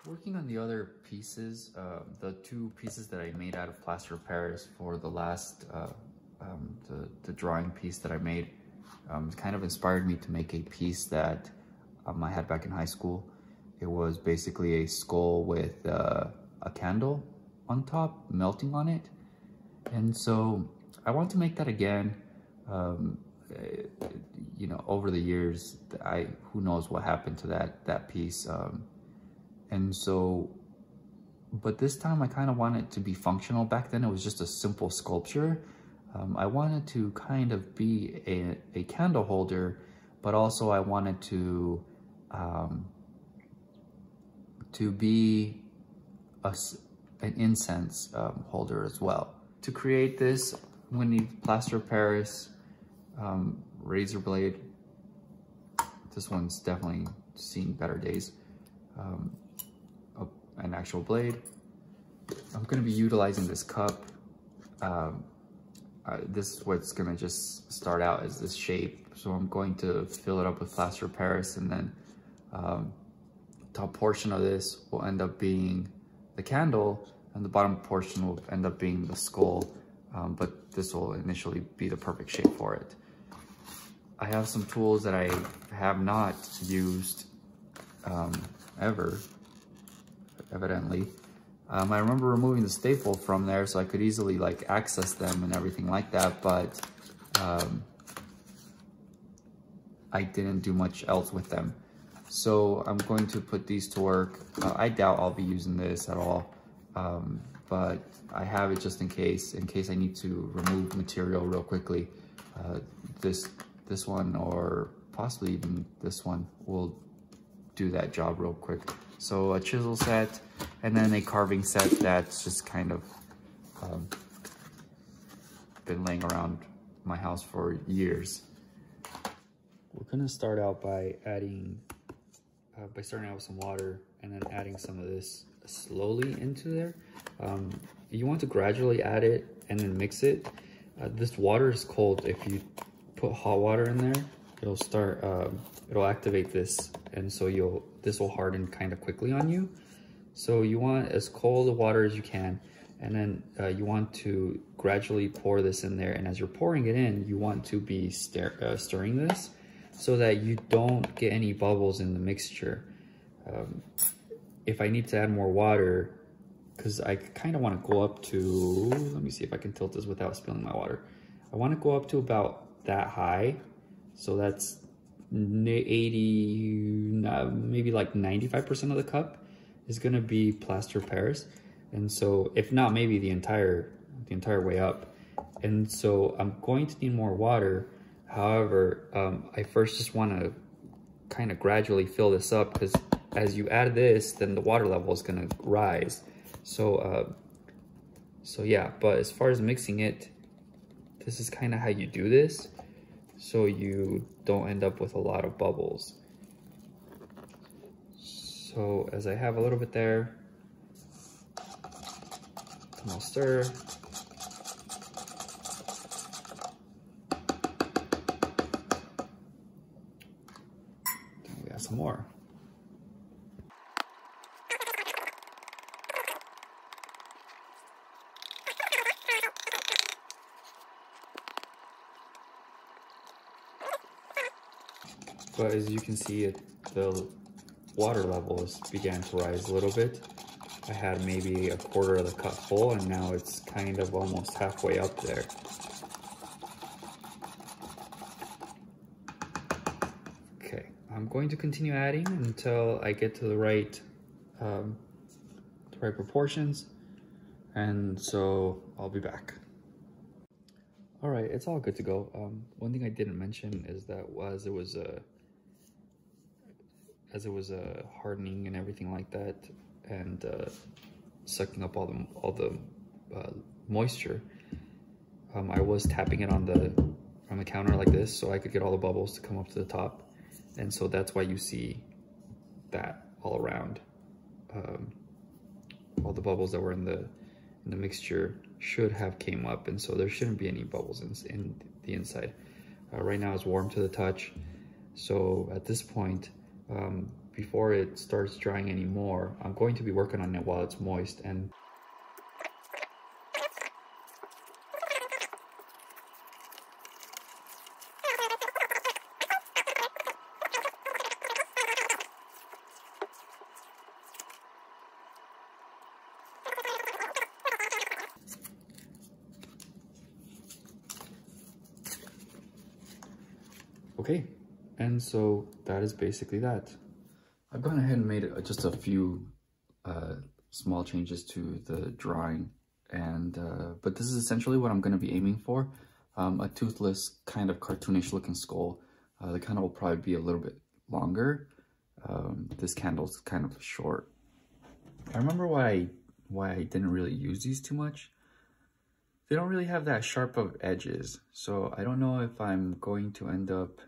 Working on the other pieces, the two pieces that I made out of Plaster of Paris for the last, the drawing piece that I made, kind of inspired me to make a piece that I had back in high school. It was basically a skull with a candle on top, melting on it. And so I want to make that again. You know, over the years, who knows what happened to that piece. And so, but this time I kind of want it to be functional. Back then it was just a simple sculpture. I wanted to kind of be a candle holder, but also I wanted to be an incense holder as well. To create this, I'm gonna need Plaster of Paris, razor blade. This one's definitely seen better days. An actual blade. I'm going to be utilizing this cup. This is what's going to just start out as this shape. So I'm going to fill it up with Plaster of Paris, and then top portion of this will end up being the candle, and the bottom portion will end up being the skull. But this will initially be the perfect shape for it. I have some tools that I have not used ever, evidently. I remember removing the staple from there so I could easily like access them and everything like that, but I didn't do much else with them. So I'm going to put these to work. I doubt I'll be using this at all, but I have it just in case I need to remove material real quickly. This one, or possibly even this one, will do that job real quick. So a chisel set, and then a carving set that's just kind of been laying around my house for years. We're gonna start out by adding, starting out with some water, and then adding some of this slowly into there. You want to gradually add it and then mix it. This water is cold. If you put hot water in there, it'll start, it'll activate this, and so this will harden kind of quickly on you. So you want as cold of water as you can, and then you want to gradually pour this in there, and as you're pouring it in, you want to be stirring this so that you don't get any bubbles in the mixture. If I need to add more water, because I kind of want to go up to, let me see if I can tilt this without spilling my water. I want to go up to about that high, so that's 80, maybe like 95% of the cup is going to be Plaster of Paris, and so if not, maybe the entire way up. And so I'm going to need more water. However, I first just want to kind of gradually fill this up, because as you add this, then the water level is going to rise. So yeah, but as far as mixing it, this is kind of how you do this, so you don't end up with a lot of bubbles. So as I have a little bit there, I'll stir. Then we add some more. But as you can see, the water levels began to rise a little bit. I had maybe a quarter of the cup full, and now it's kind of almost halfway up there. Okay, I'm going to continue adding until I get to the right proportions, and so I'll be back. All right, it's all good to go. One thing I didn't mention is that as it was hardening and everything like that, and sucking up all the moisture, I was tapping it on the counter like this, so I could get all the bubbles to come up to the top, and so that's why you see that all around. All the bubbles that were in the mixture should have came up, and so there shouldn't be any bubbles in the inside. Right now it's warm to the touch, so at this point before it starts drying anymore, I'm going to be working on it while it's moist. And okay, and so that is basically that. I've gone ahead and made just a few small changes to the drawing, and but this is essentially what I'm going to be aiming for. A toothless, kind of cartoonish looking skull. The candle will probably be a little bit longer. This candle's kind of short. I remember why I didn't really use these too much. They don't really have that sharp of edges, so I don't know if I'm going to end up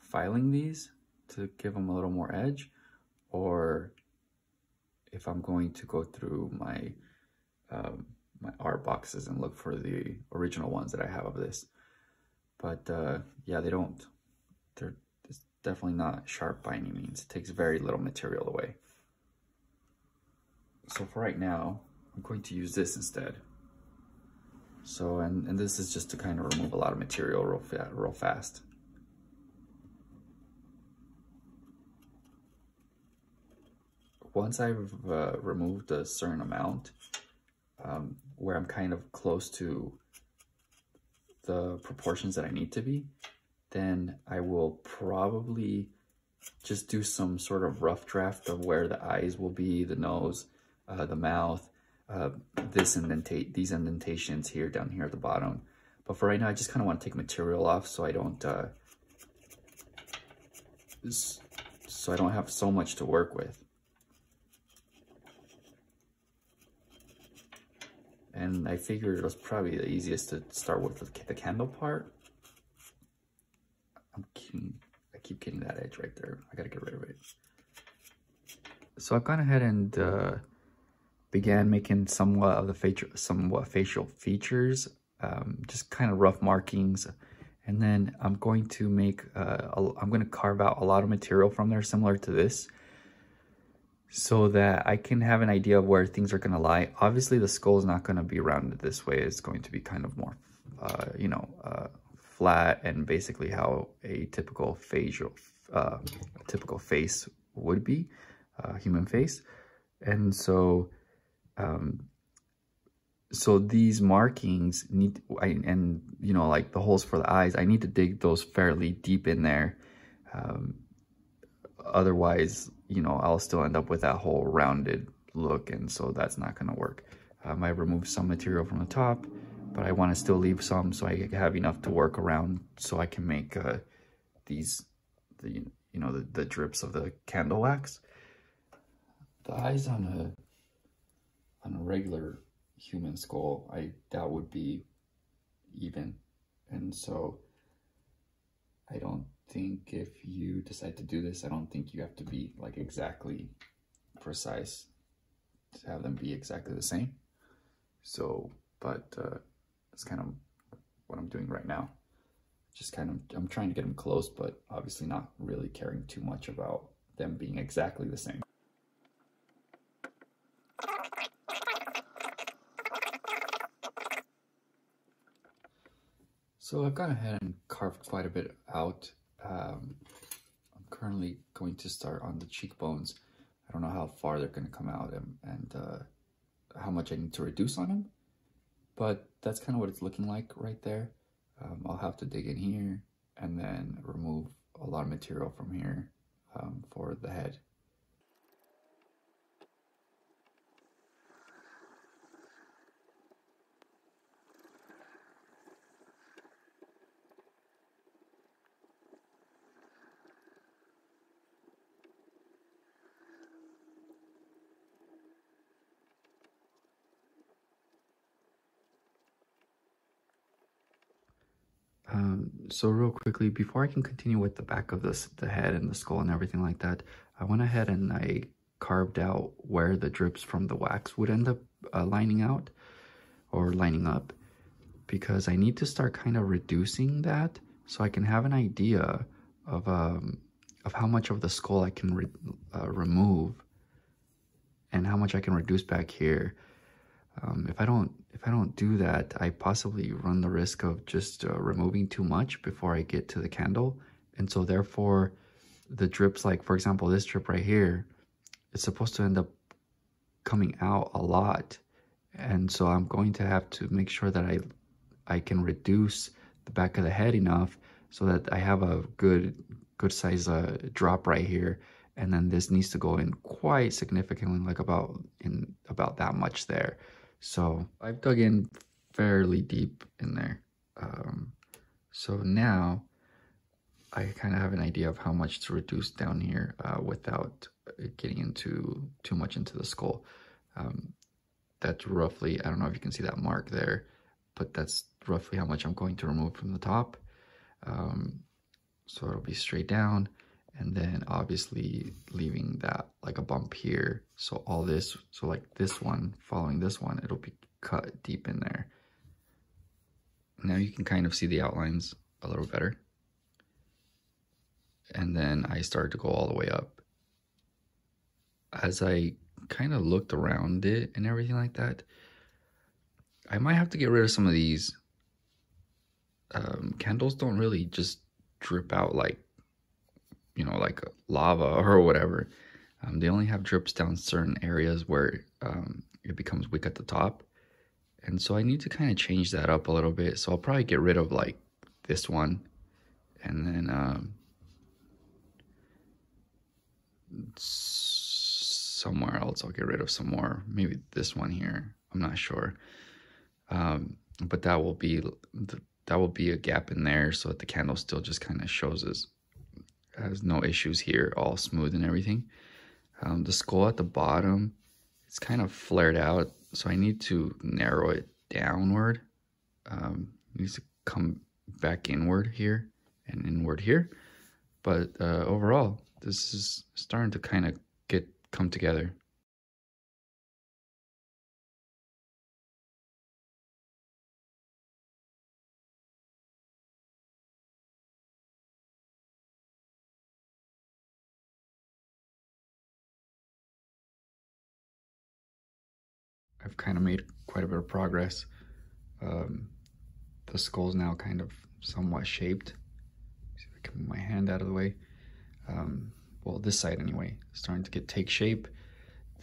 filing these to give them a little more edge, or if I'm going to go through my my art boxes and look for the original ones that I have of this. But yeah, they're it's definitely not sharp by any means. It takes very little material away. So for right now, I'm going to use this instead. So, and this is just to kind of remove a lot of material real fast. Once I've removed a certain amount, where I'm kind of close to the proportions that I need to be, then I will probably just do some sort of rough draft of where the eyes will be, the nose, the mouth, these indentations here, down here at the bottom. But for right now, I just kind of want to take material off so I don't have so much to work with. And I figured it was probably the easiest to start with the candle part. I'm kidding. I keep getting that edge right there. I gotta get rid of it. So I've gone ahead and began making somewhat of the facial features, just kind of rough markings. And then I'm going to make, I'm going to carve out a lot of material from there similar to this, so that I can have an idea of where things are going to lie. Obviously, the skull is not going to be rounded this way. It's going to be kind of more, flat, and basically how a typical face would be, human face. And so, so these markings like the holes for the eyes, I need to dig those fairly deep in there. Otherwise, I'll still end up with that whole rounded look, and so that's not going to work. I removed some material from the top, but I want to still leave some so I have enough to work around, so I can make the drips of the candle wax. The eyes on a regular human skull, I doubt would be even, and so I don't think if you decide to do this, I don't think you have to be like exactly precise to have them be exactly the same. So, but that's kind of what I'm doing right now. Just kind of, I'm trying to get them close, but obviously not really caring too much about them being exactly the same. So I've gone ahead and carved quite a bit out. I'm currently going to start on the cheekbones. I don't know how far they're going to come out and how much I need to reduce on them, but that's kind of what it's looking like right there. I'll have to dig in here and then remove a lot of material from here for the head. So real quickly, before I can continue with the back of the head and the skull and everything like that, I went ahead and I carved out where the drips from the wax would end up lining out or lining up, because I need to start kind of reducing that so I can have an idea of how much of the skull I can remove and how much I can reduce back here. If I don't do that, I possibly run the risk of just removing too much before I get to the candle. And so therefore the drips, like for example, this drip right here, it's supposed to end up coming out a lot. And so I'm going to have to make sure that I can reduce the back of the head enough so that I have a good size drop right here. And then this needs to go in quite significantly, like about that much there. So I've dug in fairly deep in there. So now I kind of have an idea of how much to reduce down here without getting into too much into the skull. That's roughly, I don't know if you can see that mark there, but that's roughly how much I'm going to remove from the top. So it'll be straight down, and then obviously leaving that like a bump here. So all this, so like this one, following this one, it'll be cut deep in there. Now you can kind of see the outlines a little better. And then I started to go all the way up. As I kind of looked around it and everything like that, I might have to get rid of some of these. Candles don't really just drip out like, you know, like lava or whatever. They only have drips down certain areas where it becomes weak at the top. And so I need to kind of change that up a little bit. So I'll probably get rid of like this one, and then somewhere else I'll get rid of some more, maybe this one here, I'm not sure. But that will be a gap in there so that the candle still just kind of shows us has no issues here, all smooth and everything. The skull at the bottom, it's kind of flared out, so I need to narrow it downward. It needs to come back inward here and inward here, but overall this is starting to kind of come together. I've kind of made quite a bit of progress. The skull's now kind of somewhat shaped. See if I can move my hand out of the way. Well, this side anyway, starting to take shape.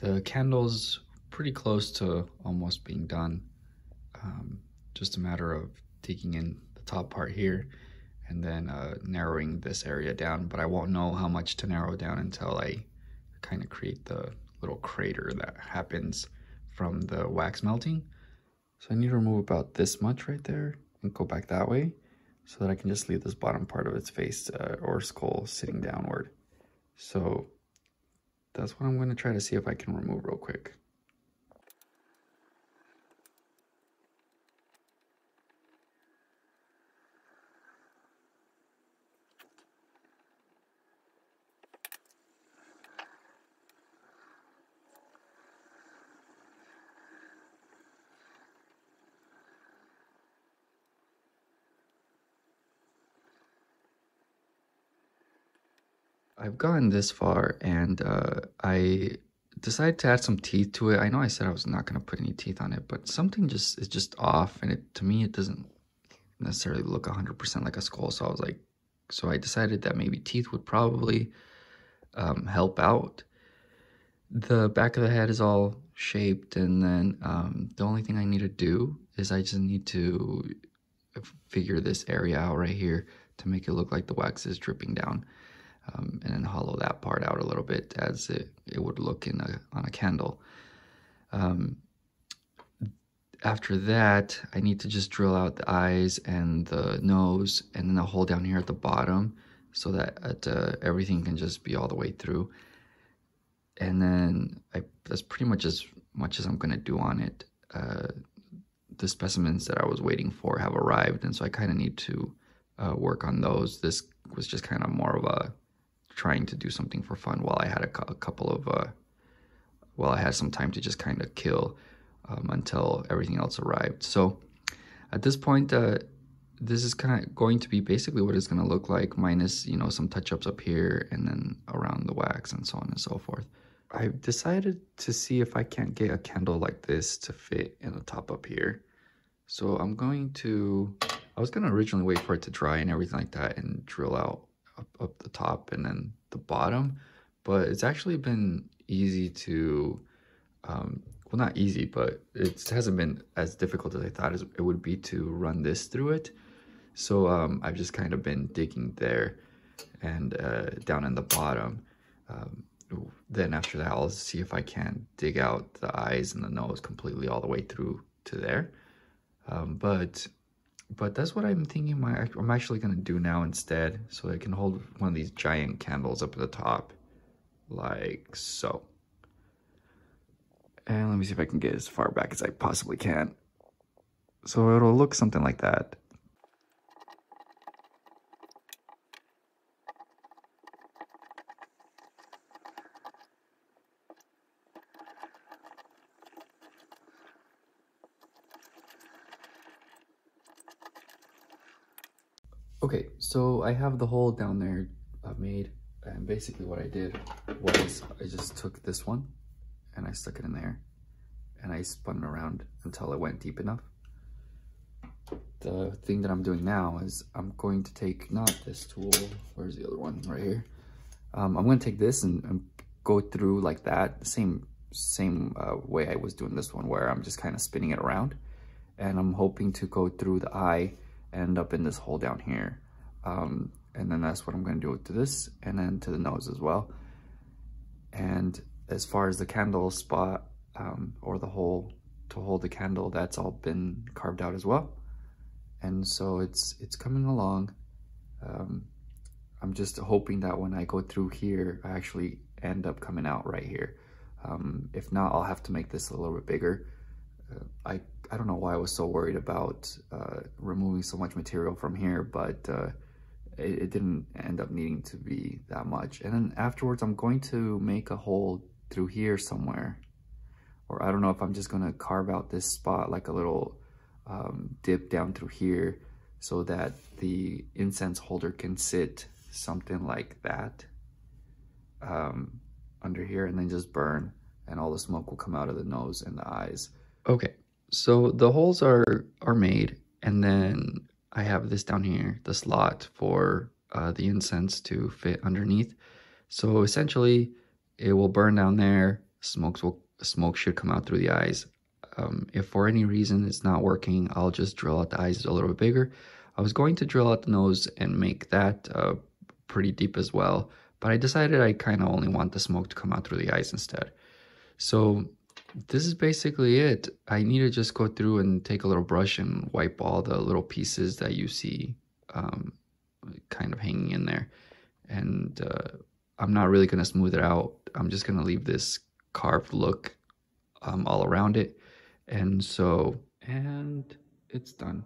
The candle's pretty close to almost being done. Just a matter of taking in the top part here and then narrowing this area down, but I won't know how much to narrow down until I kind of create the little crater that happens from the wax melting. So I need to remove about this much right there and go back that way so that I can just leave this bottom part of its face or skull sitting downward. So that's what I'm going to try to see if I can remove real quick. I've gotten this far, and I decided to add some teeth to it. I know I said I was not going to put any teeth on it, but something is just off, and to me it doesn't necessarily look 100% like a skull. So I was like, so I decided that maybe teeth would probably help out. The back of the head is all shaped, and then the only thing I need to do is I just need to figure this area out right here to make it look like the wax is dripping down. And then hollow that part out a little bit as it would look on a candle. After that, I need to just drill out the eyes and the nose and then the hole down here at the bottom so that everything can just be all the way through. And then that's pretty much as I'm going to do on it. The specimens that I was waiting for have arrived, and so I kind of need to work on those. This was just kind of more of a trying to do something for fun while I had while I had some time to just kind of kill until everything else arrived. So at this point, this is kind of going to be basically what it's going to look like, minus, you know, some touch-ups up here and then around the wax and so on and so forth. I've decided to see if I can't get a candle like this to fit in the top up here. So I'm going to, I was going to originally wait for it to dry and everything like that and drill out up the top and then the bottom, but it's actually been easy to, well, not easy, but it hasn't been as difficult as I thought it would be to run this through it. So I've just kind of been digging there and down in the bottom. Then after that, I'll see if I can dig out the eyes and the nose completely all the way through to there. But that's what I'm thinking I'm actually going to do now instead, so I can hold one of these giant candles up at the top, like so. And let me see if I can get as far back as I possibly can. So it'll look something like that. Okay, so I have the hole down there made, and basically what I did was I just took this one and I stuck it in there and I spun it around until it went deep enough. The thing that I'm doing now is I'm going to take, not this tool, where's the other one? Right here. I'm going to take this and go through like that, the same way I was doing this one, where I'm just kind of spinning it around, and I'm hoping to go through the eye, end up in this hole down here. And then that's what I'm going to do to this, and then to the nose as well. And as far as the candle spot, or the hole to hold the candle, that's all been carved out as well. And so it's coming along. I'm just hoping that when I go through here, I actually end up coming out right here. If not, I'll have to make this a little bit bigger. I don't know why I was so worried about removing so much material from here, but it didn't end up needing to be that much. And then afterwards, I'm going to make a hole through here somewhere. Or I don't know if I'm just gonna carve out this spot like a little dip down through here, so that the incense holder can sit something like that under here, and then just burn, and all the smoke will come out of the nose and the eyes. Okay, so the holes are made, and then I have this down here, the slot for the incense to fit underneath. So essentially, it will burn down there. Smoke should come out through the eyes. If for any reason it's not working, I'll just drill out the eyes a little bit bigger. I was going to drill out the nose and make that pretty deep as well, but I decided I kind of only want the smoke to come out through the eyes instead. So this is basically it. I need to just go through and take a little brush and wipe all the little pieces that you see kind of hanging in there. And I'm not really going to smooth it out. I'm just going to leave this carved look all around it. And it's done.